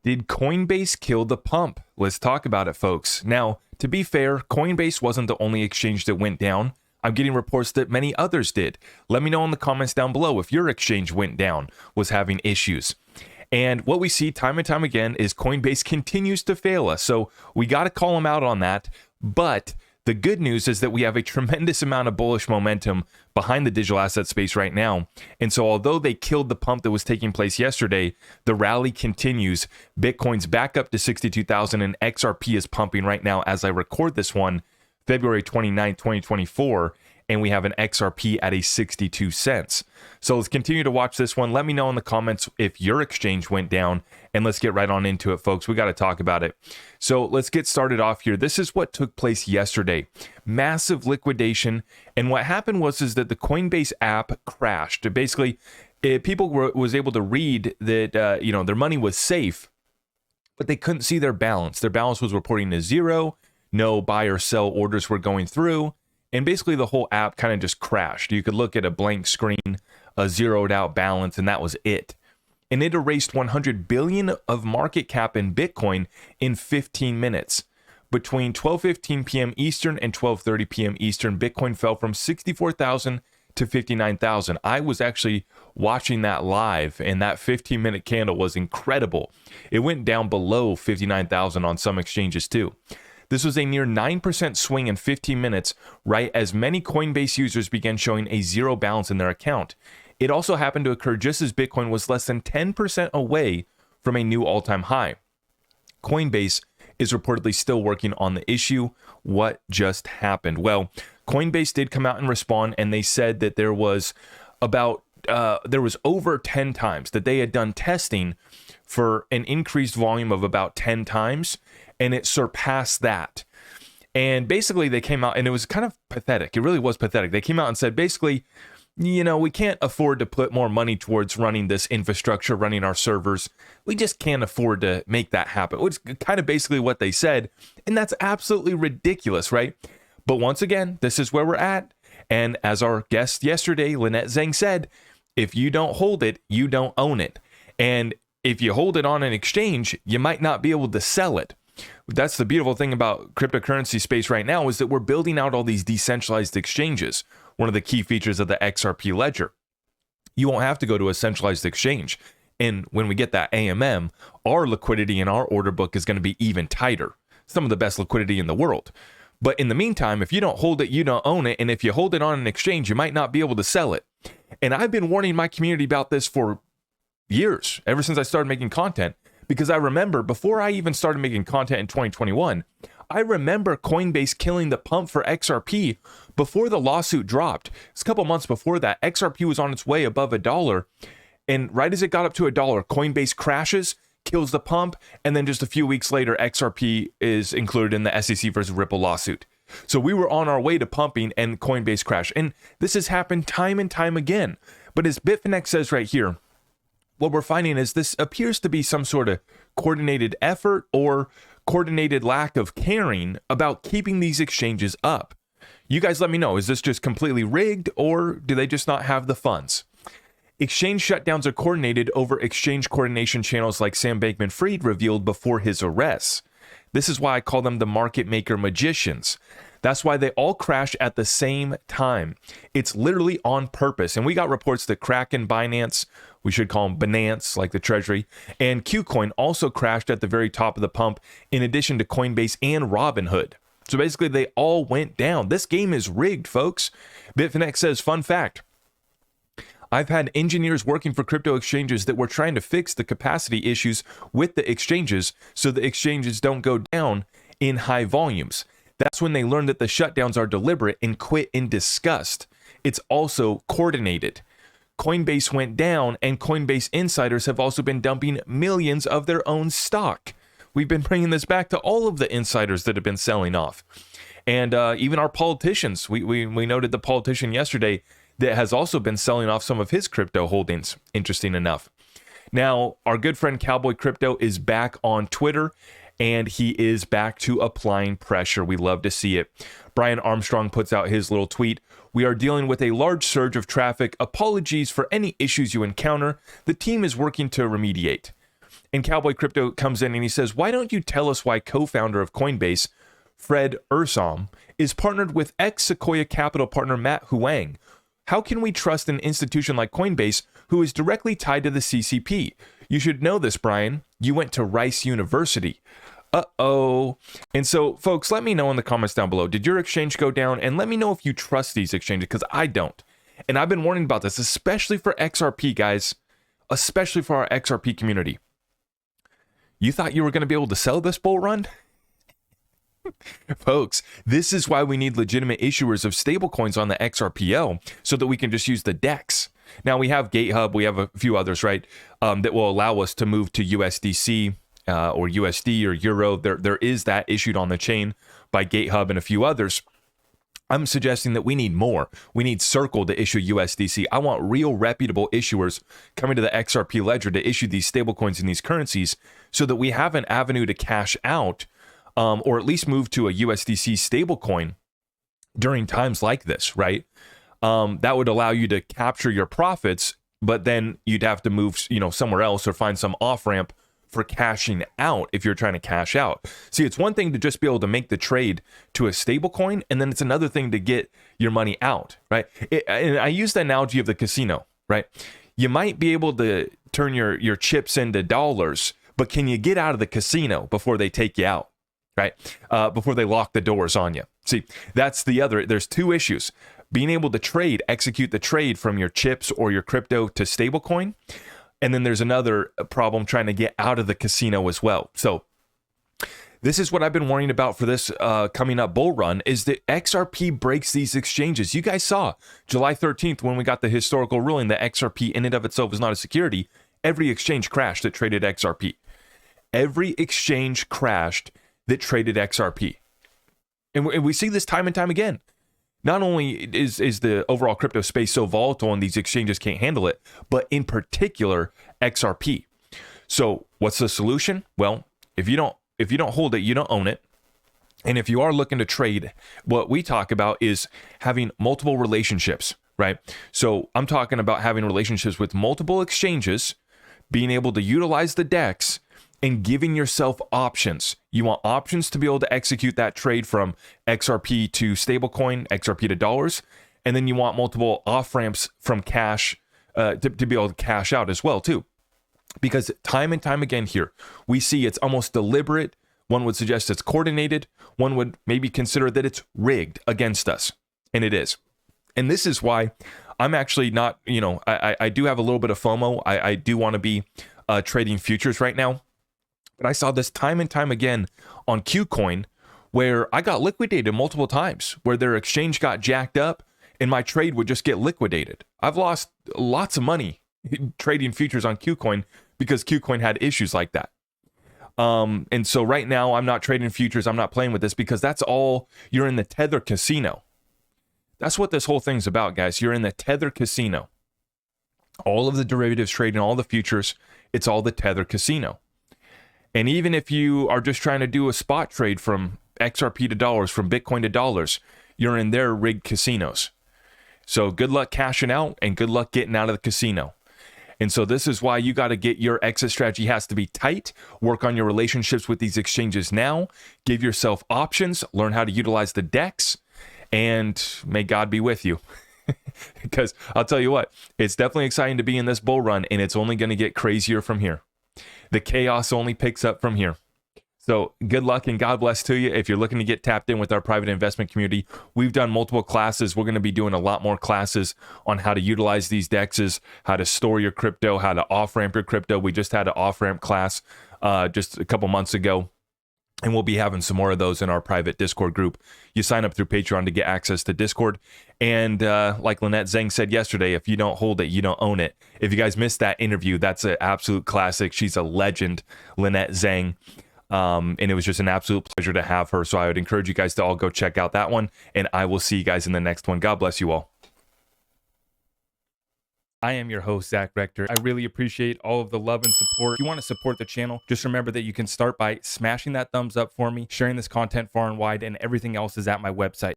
Did Coinbase kill the pump? Let's talk about it, folks. Now, to be fair, Coinbase wasn't the only exchange that went down. I'm getting reports that many others did. Let me know in the comments down below if your exchange went down, was having issues. And what we see time and time again is Coinbase continues to fail us. So we got to call them out on that. But the good news is that we have a tremendous amount of bullish momentum behind the digital asset space right now. And so although they killed the pump that was taking place yesterday, the rally continues. Bitcoin's back up to 62,000 and XRP is pumping right now as I record this one, February 29, 2024. And we have an XRP at a 62 cents. So let's continue to watch this one. Let me know in the comments if your exchange went down, and let's get right on into it, folks. We got to talk about it. So let's get started off here. This is what took place yesterday. Massive liquidation. And what happened was that the Coinbase app crashed. Basically, people was able to read that their money was safe, but they couldn't see their balance. Their balance was reporting to zero. No buy or sell orders were going through. And basically the whole app kind of just crashed. You could look at a blank screen, a zeroed out balance, and that was it. And it erased 100 billion of market cap in Bitcoin in 15 minutes. Between 12:15 p.m. Eastern and 12:30 p.m. Eastern, Bitcoin fell from 64,000 to 59,000. I was actually watching that live, and that 15-minute candle was incredible. It went down below 59,000 on some exchanges too. This was a near 9% swing in 15 minutes, right as many Coinbase users began showing a zero balance in their account. It also happened to occur just as Bitcoin was less than 10% away from a new all-time high. Coinbase is reportedly still working on the issue. What just happened? Well, Coinbase did come out and respond, and they said that there was over 10 times that they had done testing for an increased volume of about 10 times, and it surpassed that. And basically they came out, and it was kind of pathetic. It really was pathetic. They came out and said, basically, we can't afford to put more money towards running this infrastructure, running our servers. We just can't afford to make that happen. Which is kind of basically what they said. And that's absolutely ridiculous, right? But once again, this is where we're at. And as our guest yesterday, Lynette Zhang, said, if you don't hold it, you don't own it. And if you hold it on an exchange, you might not be able to sell it. That's the beautiful thing about cryptocurrency space right now, is that we're building out all these decentralized exchanges. One of the key features of the XRP ledger. You won't have to go to a centralized exchange. And when we get that AMM, our liquidity in our order book is going to be even tighter. Some of the best liquidity in the world. But in the meantime, if you don't hold it, you don't own it. And if you hold it on an exchange, you might not be able to sell it. And I've been warning my community about this for years, ever since I started making content. Because I remember before I even started making content in 2021, I remember Coinbase killing the pump for XRP before the lawsuit dropped. It's a couple months before that. XRP was on its way above $1. And right as it got up to $1, Coinbase crashes, kills the pump. And then just a few weeks later, XRP is included in the SEC versus Ripple lawsuit. So we were on our way to pumping and Coinbase crashed. And this has happened time and time again. But as Bitfinex says right here, what we're finding is this appears to be some sort of coordinated effort or coordinated lack of caring about keeping these exchanges up. You guys let me know, is this just completely rigged, or do they just not have the funds? Exchange shutdowns are coordinated over exchange coordination channels like Sam Bankman-Fried revealed before his arrest. This is why I call them the market maker magicians. That's why they all crash at the same time. It's literally on purpose. And we got reports that Kraken, Binance, we should call them Binance, like the Treasury, and Qcoin also crashed at the very top of the pump, in addition to Coinbase and Robinhood. So basically, they all went down. This game is rigged, folks. Bitfinex says, fun fact, I've had engineers working for crypto exchanges that were trying to fix the capacity issues with the exchanges so the exchanges don't go down in high volumes. That's when they learned that the shutdowns are deliberate and quit in disgust. It's also coordinated. Coinbase went down, and Coinbase insiders have also been dumping millions of their own stock. We've been bringing this back to all of the insiders that have been selling off. And even our politicians, we noted the politician yesterday that has also been selling off some of his crypto holdings, interesting enough. Now, our good friend Cowboy Crypto is back on Twitter, and he is back to applying pressure. We love to see it. Brian Armstrong puts out his little tweet. We are dealing with a large surge of traffic. Apologies for any issues you encounter. The team is working to remediate. And Cowboy Crypto comes in and he says, why don't you tell us why co-founder of Coinbase, Fred Ursom, is partnered with ex-Sequoia Capital partner Matt Huang? How can we trust an institution like Coinbase who is directly tied to the CCP? You should know this, Brian. You went to Rice University. Uh-oh. And so, folks, let me know in the comments down below. Did your exchange go down? And let me know if you trust these exchanges, because I don't. And I've been warning about this, especially for XRP, guys. Especially for our XRP community. You thought you were going to be able to sell this bull run? Folks, this is why we need legitimate issuers of stablecoins on the XRPL so that we can just use the DEX. Now, we have GateHub, we have a few others, right, that will allow us to move to USDC or USD or Euro. There is that issued on the chain by GateHub and a few others. I'm suggesting that we need more. We need Circle to issue USDC. I want real reputable issuers coming to the XRP ledger to issue these stablecoins and these currencies so that we have an avenue to cash out or at least move to a USDC stablecoin during times like this, right? That would allow you to capture your profits, but then you'd have to move, somewhere else or find some off-ramp for cashing out if you're trying to cash out. See, it's one thing to just be able to make the trade to a stablecoin, and then it's another thing to get your money out, right? And I use the analogy of the casino, right? You might be able to turn your chips into dollars, but can you get out of the casino before they take you out? Right? Before they lock the doors on you. See, that's the other. There's two issues. Being able to execute the trade from your chips or your crypto to stablecoin. And then there's another problem trying to get out of the casino as well. So this is what I've been worrying about for this coming up bull run is that XRP breaks these exchanges. You guys saw July 13th when we got the historical ruling that XRP in and of itself is not a security. Every exchange crashed that traded XRP. Every exchange crashed that traded XRP. And we see this time and time again. Not only is the overall crypto space so volatile and these exchanges can't handle it, but in particular, XRP. So what's the solution? Well, if you don't hold it, you don't own it. And if you are looking to trade, what we talk about is having multiple relationships, right? So I'm talking about having relationships with multiple exchanges, being able to utilize the DEX, and giving yourself options. You want options to be able to execute that trade from XRP to stablecoin, XRP to dollars, and then you want multiple off-ramps from cash to be able to cash out as well too. Because time and time again here, we see it's almost deliberate. One would suggest it's coordinated. One would maybe consider that it's rigged against us, and it is. And this is why I'm actually not, I do have a little bit of FOMO. I do want to be trading futures right now. But I saw this time and time again on Qcoin where I got liquidated multiple times, where their exchange got jacked up and my trade would just get liquidated. I've lost lots of money trading futures on Qcoin because Qcoin had issues like that. And so right now I'm not trading futures. I'm not playing with this because that's all, you're in the Tether casino. That's what this whole thing's about, guys. You're in the Tether casino. All of the derivatives trading, all the futures, it's all the Tether casino. And even if you are just trying to do a spot trade from XRP to dollars, from Bitcoin to dollars, you're in their rigged casinos. So good luck cashing out and good luck getting out of the casino. And so this is why you got to get your exit strategy has to be tight. Work on your relationships with these exchanges now. Give yourself options. Learn how to utilize the DEX. And may God be with you. Because I'll tell you what, it's definitely exciting to be in this bull run, and it's only going to get crazier from here. The chaos only picks up from here. So good luck and God bless to you. If you're looking to get tapped in with our private investment community, we've done multiple classes. We're going to be doing a lot more classes on how to utilize these DEXs, how to store your crypto, how to off-ramp your crypto. We just had an off-ramp class just a couple months ago. And we'll be having some more of those in our private Discord group. You sign up through Patreon to get access to Discord. And like Lynette Zhang said yesterday, if you don't hold it, you don't own it. If you guys missed that interview, that's an absolute classic. She's a legend, Lynette Zhang. And it was just an absolute pleasure to have her. So I would encourage you guys to all go check out that one. And I will see you guys in the next one. God bless you all. I am your host, Zach Rector. I really appreciate all of the love and support. If you want to support the channel, just remember that you can start by smashing that thumbs up for me, sharing this content far and wide, and everything else is at my website.